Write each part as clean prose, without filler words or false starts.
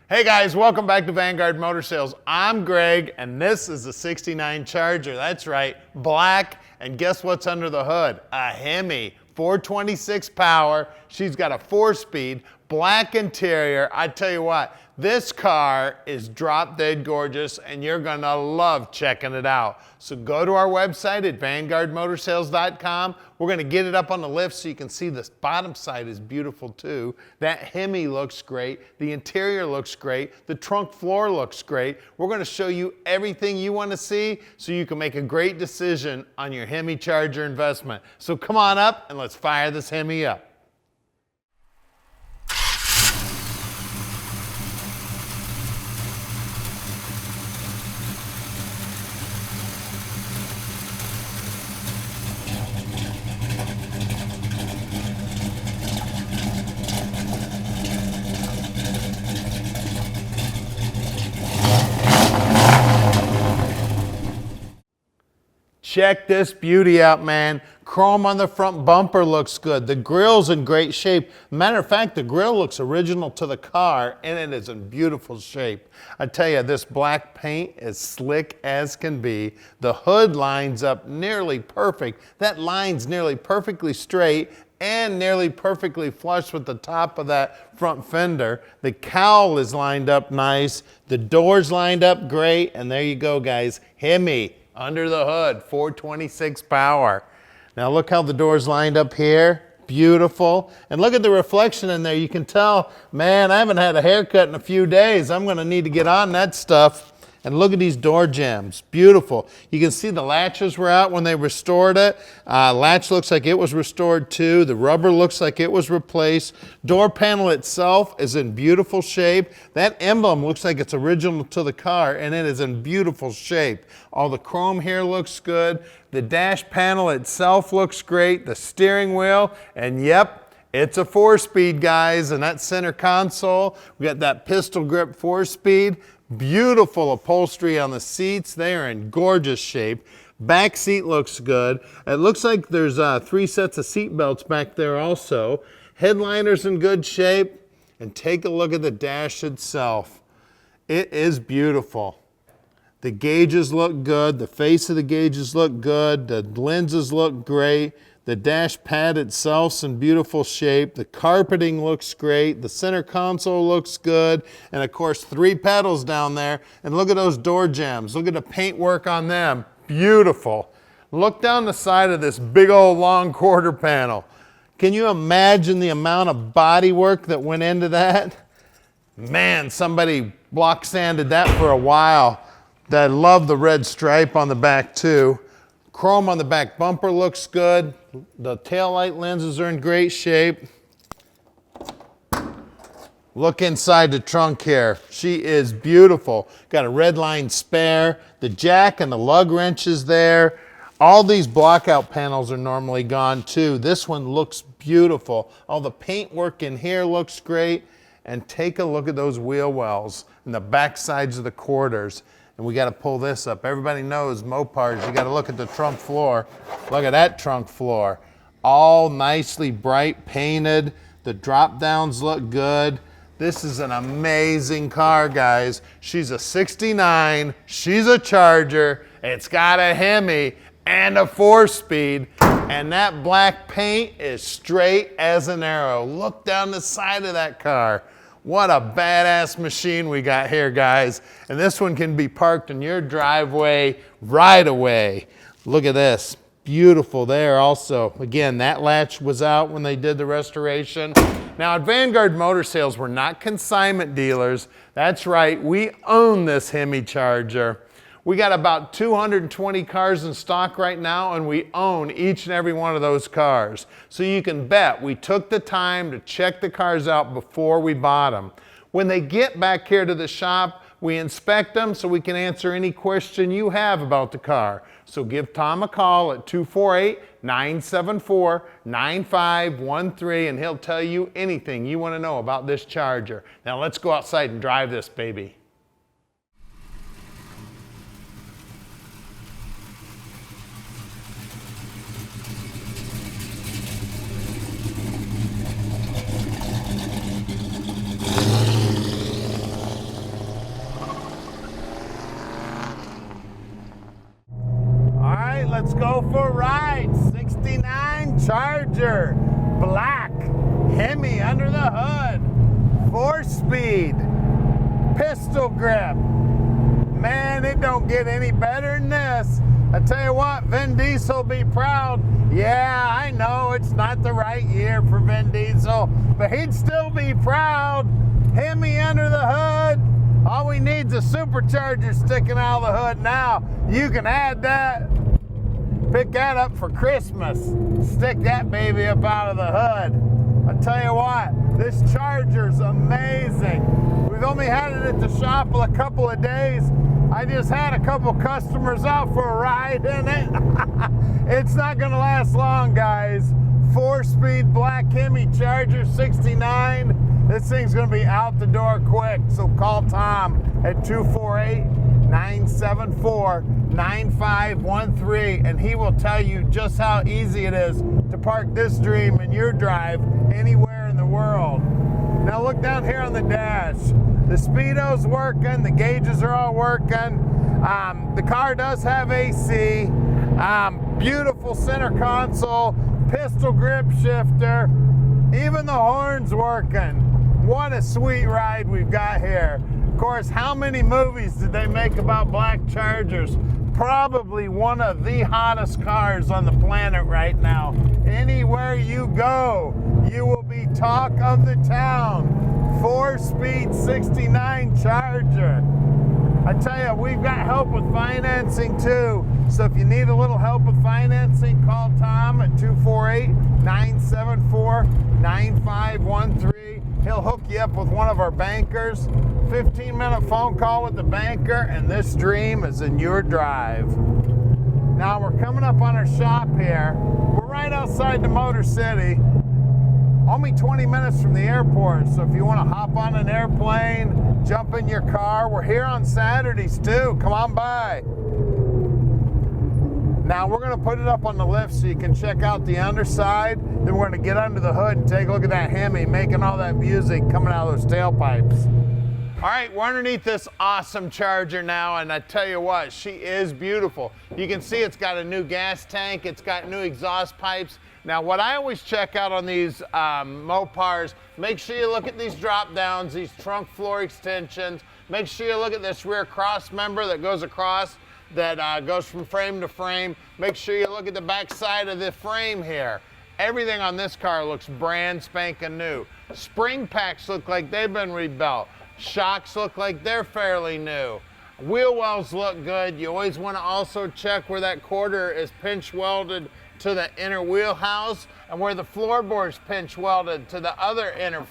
Hey guys, welcome back to Vanguard Motor Sales. I'm Greg, and this is the 69 Charger. That's right, black, and guess what's under the hood? A Hemi 426 power. She's got a 4-speed, black interior. I tell you what, this car is drop dead gorgeous, and you're gonna love checking it out. So go to our website at vanguardmotorsales.com. We're gonna get it up on the lift so you can see this bottom side is beautiful too. That Hemi looks great. The interior looks great. The trunk floor looks great. We're gonna show you everything you wanna see so you can make a great decision on your Hemi Charger investment. So come on up and let's fire this Hemi up. Check this beauty out, man. Chrome on the front bumper looks good. The grill's in great shape. Matter of fact, the grill looks original to the car, and it is in beautiful shape. I tell you, this black paint is slick as can be. The hood lines up nearly perfect. That line's nearly perfectly straight and nearly perfectly flush with the top of that front fender. The cowl is lined up nice. The doors lined up great, and there you go, guys. Hemi. Under the hood, 426 power. Now look how the doors lined up here. Beautiful. And look at the reflection in there. You can tell, man, I haven't had a haircut in a few days. I'm gonna need to get on that stuff. And look at these door jambs, beautiful. You can see the latches were out when they restored it. Latch looks like it was restored too. The rubber looks like it was replaced. Door panel itself is in beautiful shape. That emblem looks like it's original to the car, and it is in beautiful shape. All the chrome here looks good. The dash panel itself looks great. The steering wheel, and yep, it's a 4-speed, guys. And that center console, we got that pistol grip 4-speed. Beautiful upholstery on the seats. They are in gorgeous shape. Back seat looks good. It looks like there's 3 sets of seat belts back there also. Headliner's in good shape. And take a look at the dash itself. It is beautiful. The gauges look good. The face of the gauges look good. The lenses look great. The dash pad itself's in beautiful shape. The carpeting looks great. The center console looks good. And of course, 3 pedals down there. And look at those door jambs. Look at the paintwork on them. Beautiful. Look down the side of this big old long quarter panel. Can you imagine the amount of body work that went into that? Man, somebody block sanded that for a while. I love the red stripe on the back too. Chrome on the back bumper looks good. The taillight lenses are in great shape. Look inside the trunk here. She is beautiful. Got a red line spare. The jack and the lug wrench is there. All these blockout panels are normally gone too. This one looks beautiful. All the paint work in here looks great. And take a look at those wheel wells and the back sides of the quarters. And we got to pull this up. Everybody knows Mopars, you got to look at the trunk floor. Look at that trunk floor. All nicely bright painted. The drop downs look good. This is an amazing car, guys. She's a 69, she's a Charger, it's got a Hemi and a 4-speed, and that black paint is straight as an arrow. Look down the side of that car. What a badass machine we got here, guys. And this one can be parked in your driveway right away. Look at this. Beautiful there also. Again, that latch was out when they did the restoration. Now at Vanguard Motor Sales, we're not consignment dealers. That's right, we own this Hemi Charger. We got about 220 cars in stock right now, and we own each and every one of those cars. So you can bet we took the time to check the cars out before we bought them. When they get back here to the shop, we inspect them so we can answer any question you have about the car. So give Tom a call at 248-974-9513, and he'll tell you anything you want to know about this Charger. Now let's go outside and drive this baby. Charger, black, Hemi under the hood, 4-speed, pistol grip. Man, it don't get any better than this. I tell you what, Vin Diesel be proud. Yeah, I know it's not the right year for Vin Diesel, but he'd still be proud. Hemi under the hood. All we need is a supercharger sticking out of the hood now. You can add that. Pick that up for Christmas. Stick that baby up out of the hood. I tell you what, this Charger's amazing. We've only had it at the shop a couple of days. I just had a couple customers out for a ride in it. It's not gonna last long, guys. 4-speed black Hemi Charger 69. This thing's gonna be out the door quick, so call Tom at 248-974-9513, and he will tell you just how easy it is to park this dream in your drive anywhere in the world. Now look down here on the dash. The speedo's working, the gauges are all working. The car does have AC. Beautiful center console, pistol grip shifter, even the horn's working. What a sweet ride we've got here. Of course, how many movies did they make about black Chargers? Probably one of the hottest cars on the planet right now. Anywhere you go, you will be talk of the town. 4-speed 69 Charger. I tell you, we've got help with financing too. So if you need a little help with financing, call Tom at 248-974-9513. He'll hook you up with one of our bankers. 15-minute phone call with the banker, and this dream is in your drive. Now we're coming up on our shop here. We're right outside the Motor City. Only 20 minutes from the airport, so if you want to hop on an airplane, jump in your car, we're here on Saturdays too. Come on by. Now we're going to put it up on the lift so you can check out the underside. Then we're going to get under the hood and take a look at that Hemi making all that music coming out of those tailpipes. All right, we're underneath this awesome Charger now, and I tell you what, she is beautiful. You can see it's got a new gas tank, it's got new exhaust pipes. Now, what I always check out on these Mopars, make sure you look at these drop downs, these trunk floor extensions. Make sure you look at this rear cross member that goes across, that goes from frame to frame. Make sure you look at the back side of the frame here. Everything on this car looks brand spanking new. Spring packs look like they've been rebuilt. Shocks look like they're fairly new. Wheel wells look good. You always want to also check where that quarter is pinch welded to the inner wheelhouse and where the floorboard's pinch welded to the other inner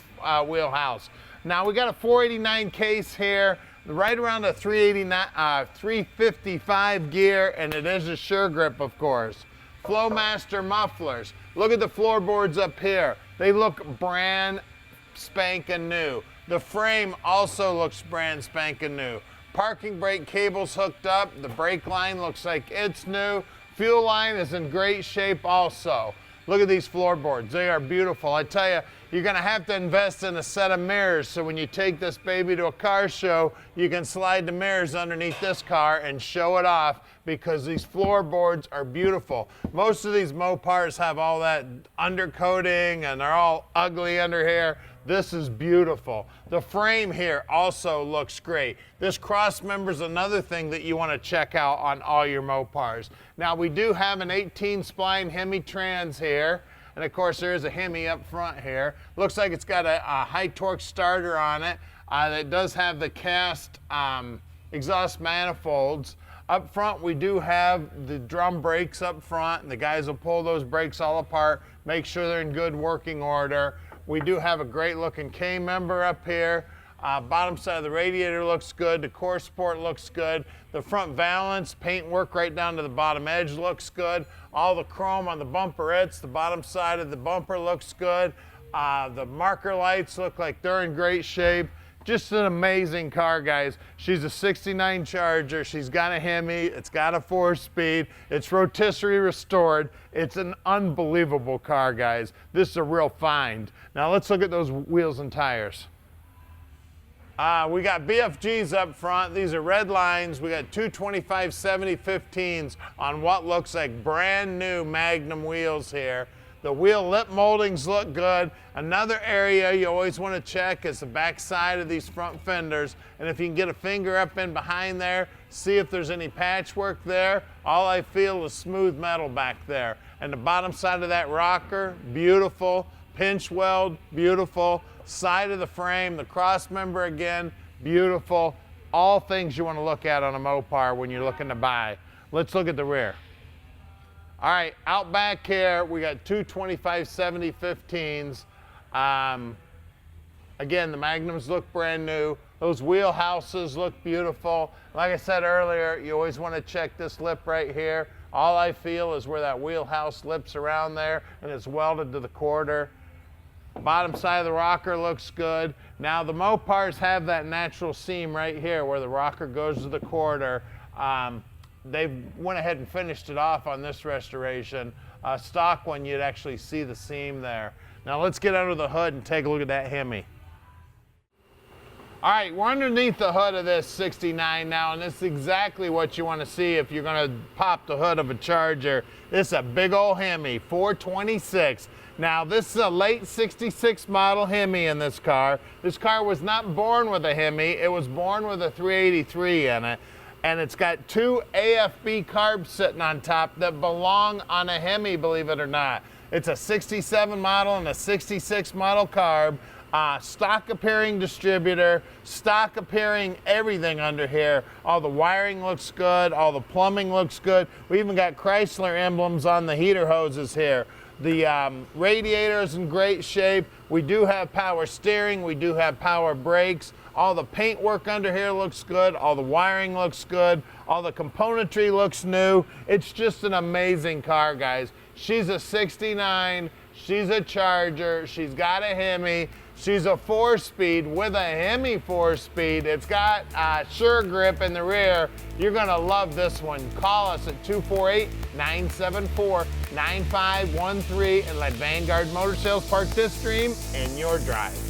wheelhouse. Now we got a 489 case here, right around a 355 gear, and it is a sure grip, of course. Flowmaster mufflers. Look at the floorboards up here. They look brand spanking new. The frame also looks brand spanking new. Parking brake cables hooked up. The brake line looks like it's new. Fuel line is in great shape also. Look at these floorboards. They are beautiful. I tell you, you're going to have to invest in a set of mirrors so when you take this baby to a car show, you can slide the mirrors underneath this car and show it off because these floorboards are beautiful. Most of these Mopars have all that undercoating and they're all ugly under here. This is beautiful. The frame here also looks great. This cross member is another thing that you want to check out on all your Mopars. Now we do have an 18 spline Hemi Trans here. And of course there is a Hemi up front here. Looks like it's got a high torque starter on it. That does have the cast exhaust manifolds. Up front we do have the drum brakes up front, and the guys will pull those brakes all apart, make sure they're in good working order. We do have a great looking K member up here. Bottom side of the radiator looks good. The core support looks good. The front valance, paint work right down to the bottom edge looks good. All the chrome on the bumperettes, the bottom side of the bumper looks good. The marker lights look like they're in great shape. Just an amazing car, guys. She's a 69 Charger. She's got a Hemi. It's got a 4-speed. It's rotisserie restored. It's an unbelievable car, guys. This is a real find. Now let's look at those wheels and tires. We got BFGs up front. These are red lines. We got 225/70 15s on what looks like brand new Magnum wheels here. The wheel lip moldings look good. Another area you always want to check is the back side of these front fenders. And if you can get a finger up in behind there, see if there's any patchwork there. All I feel is smooth metal back there. And the bottom side of that rocker, beautiful. Pinch weld, beautiful. Side of the frame, the cross member again, beautiful. All things you want to look at on a Mopar when you're looking to buy. Let's look at the rear. All right, out back here, we got two 2570 15s. Again, the Magnums look brand new. Those wheelhouses look beautiful. Like I said earlier, you always want to check this lip right here. All I feel is where that wheelhouse lips around there, and it's welded to the quarter. Bottom side of the rocker looks good. Now the Mopars have that natural seam right here where the rocker goes to the quarter. They went ahead and finished it off on this restoration. Stock one, you'd actually see the seam there. Now let's get under the hood and take a look at that Hemi. All right, we're underneath the hood of this 69 now, and this is exactly what you want to see if you're going to pop the hood of a Charger. This is a big old Hemi, 426. Now, this is a late 66 model Hemi in this car. This car was not born with a Hemi. It was born with a 383 in it. And it's got two AFB carbs sitting on top that belong on a Hemi, believe it or not. It's a 67 model and a 66 model carb. Stock appearing distributor, stock appearing everything under here. All the wiring looks good, all the plumbing looks good. We even got Chrysler emblems on the heater hoses here. The radiator is in great shape. We do have power steering, we do have power brakes. All the paint work under here looks good, all the wiring looks good, all the componentry looks new. It's just an amazing car, guys. She's a 69, she's a Charger, she's got a Hemi. She's a 4-speed with a Hemi 4-speed. It's got Sure Grip in the rear. You're gonna love this one. Call us at 248-974-9513 and let Vanguard Motor Sales park this dream in your drive.